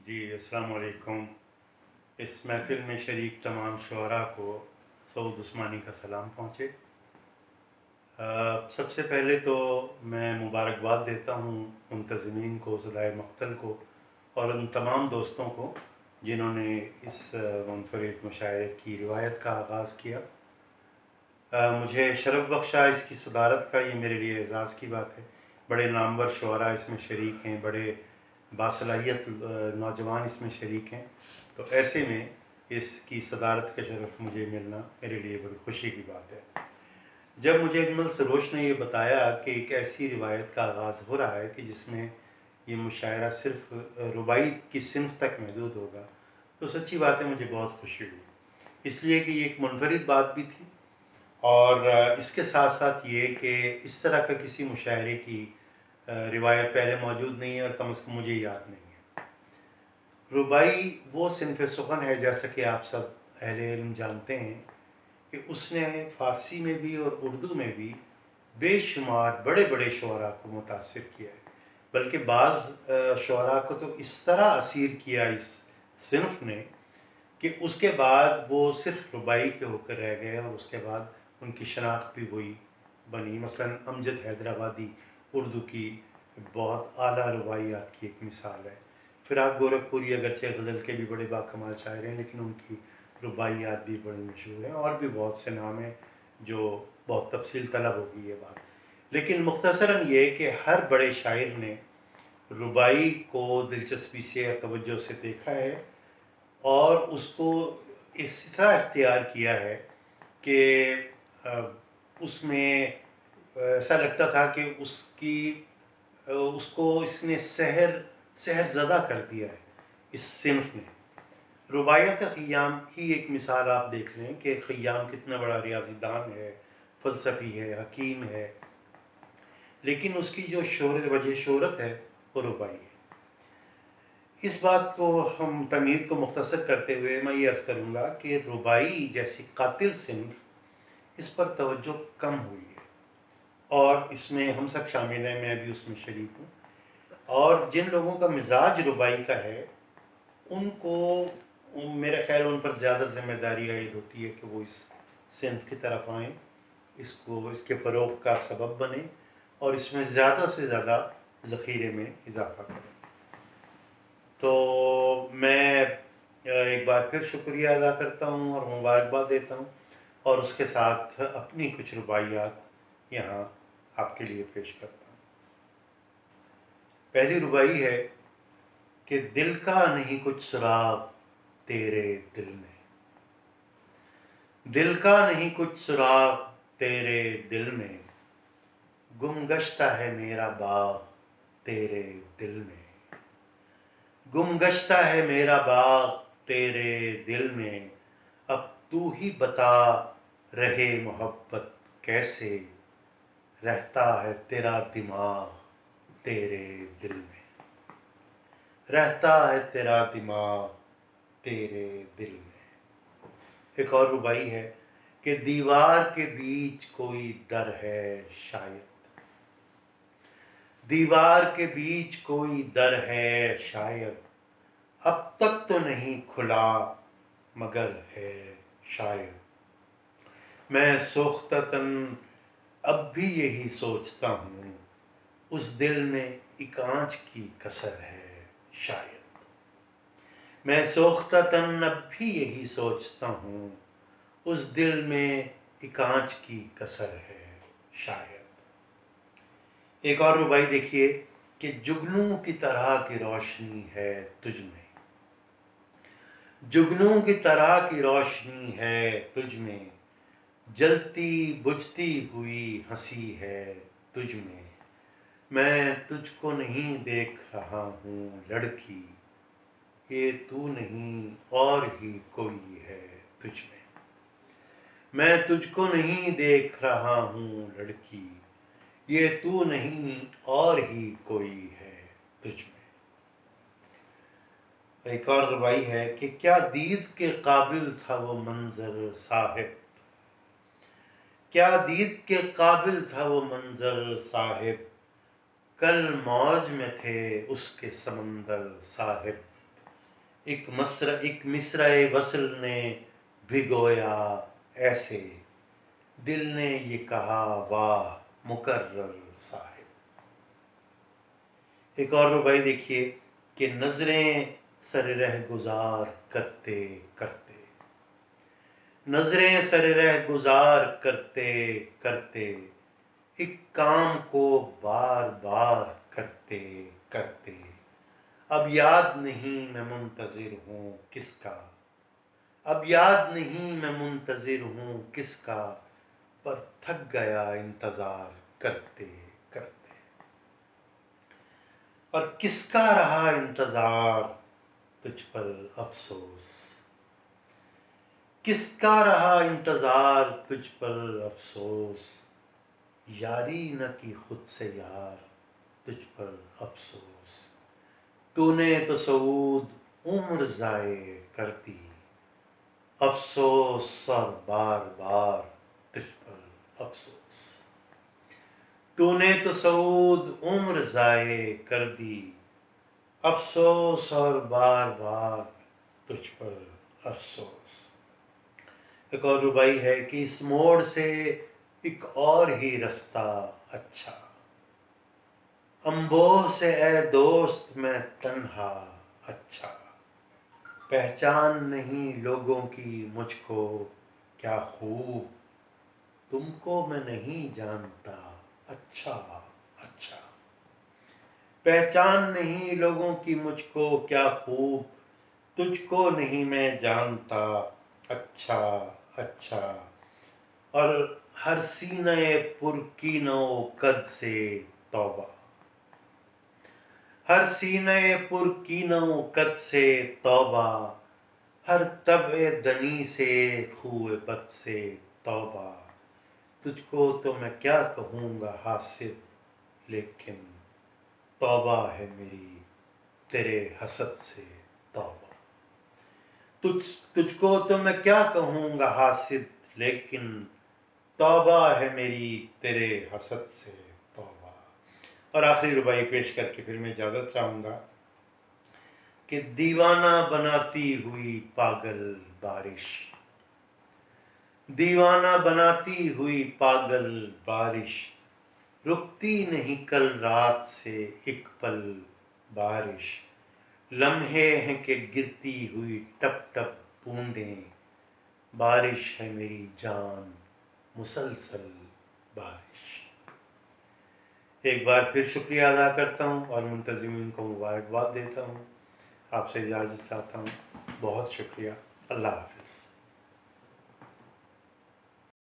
जी, अस्सलाम वालेकुम। इस महफ़िल में शरीक तमाम शुअरा को सऊद उस्मानी का सलाम पहुँचे। सबसे पहले तो मैं मुबारकबाद देता हूँ मुंतज़मीन को, ज़िलाए मक़तल को और उन तमाम दोस्तों को जिन्होंने इस मुनफ़रिद मुशायरे की रिवायत का आगाज़ किया। मुझे शरफ़ बख्शा इसकी सदारत का, ये मेरे लिए एज़ाज़ की बात है। बड़े नामवर शुअरा इसमें शरीक हैं, बड़े बासलाहियत नौजवान इसमें शरीक हैं। तो ऐसे में इसकी सदारत का शरफ़ मुझे मिलना मेरे लिए बड़ी खुशी की बात है। जब मुझे अजमल सरोश ने ये बताया कि एक ऐसी रिवायत का आगाज़ हो रहा है कि जिसमें ये मुशायरा सिर्फ़ रुबाई की सिन्फ़ तक महदूद होगा, तो सच्ची बात है मुझे बहुत खुशी हुई। इसलिए कि ये एक मुनफ़रिद बात भी थी और इसके साथ-साथ ये कि इस तरह का किसी मुशायरे की रिवायत पहले मौजूद नहीं है और कम से कम मुझे याद नहीं है। रुबाई वो सिन्फ़ सुख़न है, जैसा कि आप सब अहले इल्म जानते हैं कि उसने फ़ारसी में भी और उर्दू में भी बेशुमार बड़े-बड़े शुअरा को मुतासिर किया है। बल्कि बाज़ शुअरा को तो इस तरह असीर किया इस सिन्फ़ ने कि उसके बाद वो सिर्फ़ रुबाई के होकर रह गए और उसके बाद उनकी शनाख्त भी वही बनी। मसलन अमजद हैदराबादी उर्दू की बहुत आला रुबाइयात की एक मिसाल है। फ़िराक गोरखपुरी अगरचे गज़ल के भी बड़े बाकमाल शायर हैं, लेकिन उनकी रुबाइयात भी बड़ी मशहूर हैं और भी बहुत से नाम हैं जो बहुत तफ़सील तलब होगी ये बात। लेकिन मुख्तसरन ये कि हर बड़े शायर ने रुबाई को दिलचस्पी से और तवज्जो से देखा है और उसको इस तरह इख्तियार किया है कि उसमें ऐसा लगता था कि उसको इसने सहरज़दा कर दिया है इस सिन्फ़ ने। रुबाइयत ख़ियाम ही एक मिसाल आप देख लें कि ख़ियाम कितना बड़ा रियाज़ीदान है, फ़लसफ़ी है, हकीम है, लेकिन उसकी जो वजह शोहरत है वो रुबाई है। इस बात को हम तमीज़ को मुख्तसर करते हुए मैं ये अर्ज़ करूँगा कि रुबाई जैसी कातिल सिन्फ़ इस पर तवज्जो कम हुई है और इसमें हम सब शामिल हैं, मैं भी उसमें शरीक हूँ। और जिन लोगों का मिज़ाज रुबाई का है उनको मेरा ख़्याल उन पर ज़्यादा ज़िम्मेदारी आयद होती है कि वो इस सिन्फ़ की तरफ आएँ, इसके फ़रोग़ का सबब बने और इसमें ज़्यादा से ज़्यादा ज़ख़ीरे में इज़ाफ़ा करें। तो मैं एक बार फिर शुक्रिया अदा करता हूँ और मुबारकबाद देता हूँ और उसके साथ अपनी कुछ रुबाइयात यहाँ आपके लिए पेश करता हूँ। पहली रुबाई है कि दिल का नहीं कुछ सुराग तेरे दिल में, दिल का नहीं कुछ सुराग तेरे दिल में, गुमगश्ता है मेरा बाग़ तेरे दिल में, गुमगश्ता है मेरा बाग़ तेरे दिल में, अब तू ही बता रहे मोहब्बत कैसे, रहता है तेरा दिमाग तेरे दिल में, रहता है तेरा दिमाग तेरे दिल में। एक और रुबाई है कि दीवार के बीच कोई दर है शायद, दीवार के बीच कोई दर है शायद, अब तक तो नहीं खुला मगर है शायद, मैं सोख्ता तन अब भी यही सोचता हूँ, उस दिल में एक आँच की कसर है शायद, मैं सोख्ता तन अब भी यही सोचता हूँ, उस दिल में एक आँच की कसर है शायद। एक और रुबाई देखिए कि जुगनू की तरह की रोशनी है तुझ में, जुगनू की तरह की रोशनी है तुझ में, जलती बुझती हुई हंसी है तुझ में, मैं तुझको नहीं देख रहा हूँ लड़की, ये तू नहीं और ही कोई है तुझ में, मैं तुझको नहीं देख रहा हूँ लड़की, ये तू नहीं और ही कोई है तुझ में। एक और रुबाई है कि क्या दीद के काबिल था वो मंजर साहिब, क्या दीद के काबिल था वो मंजर साहिब, कल मौज में थे उसके समंदर साहिब, एक मिसराए वसल ने भिगोया ऐसे, दिल ने ये कहा वाह मुकर्रर साहिब। एक और रुबाई देखिए कि नजरें सर रह गुजार करते करते, नजरें सर रह गुजार करते करते, एक काम को बार बार करते करते, अब याद नहीं मैं मुंतजिर हूँ किसका, अब याद नहीं मैं मुंतजिर हूँ किसका, पर थक गया इंतजार करते करते। और किसका रहा इंतजार तुझ पर अफसोस, किसका रहा इंतजार तुझ पर अफसोस, यारी न की खुद से यार तुझ पर अफसोस, तूने तो सऊद उम्र ज़ाये कर दी, अफसोस और बार बार तुझ पर अफसोस, तूने तो सऊद उम्र ज़ाये कर दी, अफसोस और बार बार तुझ पर अफसोस। एक और रुबाई है कि इस मोड़ से एक और ही रास्ता अच्छा, अम्बोह से ए दोस्त मैं तन्हा अच्छा, पहचान नहीं लोगों की मुझको क्या खूब, तुमको मैं नहीं जानता अच्छा अच्छा, पहचान नहीं लोगों की मुझको क्या खूब, तुझको नहीं मैं जानता अच्छा अच्छा, और हर सीने पुरकीनो कद से तौबा, हर सीने पुरकीनो कद से तौबा, हर तबे दनी से खूए बद से तौबा, तुझको तो मैं क्या कहूँगा हासिद, लेकिन तौबा है मेरी तेरे हसद से तौबा, तुझको तो मैं क्या कहूँगा हासिद, लेकिन तौबा है मेरी तेरे हसद से तौबा। और आखिरी रुबाई पेश करके फिर मैं इजाज़त चाहूँगा कि दीवाना बनाती हुई पागल बारिश, दीवाना बनाती हुई पागल बारिश, रुकती नहीं कल रात से एक पल बारिश, लम्हे हैं कि गिरती हुई टप टप बूंदें, बारिश है मेरी जान मुसलसल बारिश। एक बार फिर शुक्रिया अदा करता हूँ और मुंतज़िमीन को मुबारकबाद देता हूँ। आपसे इजाज़त चाहता हूँ। बहुत शुक्रिया। अल्लाह हाफ़िज़।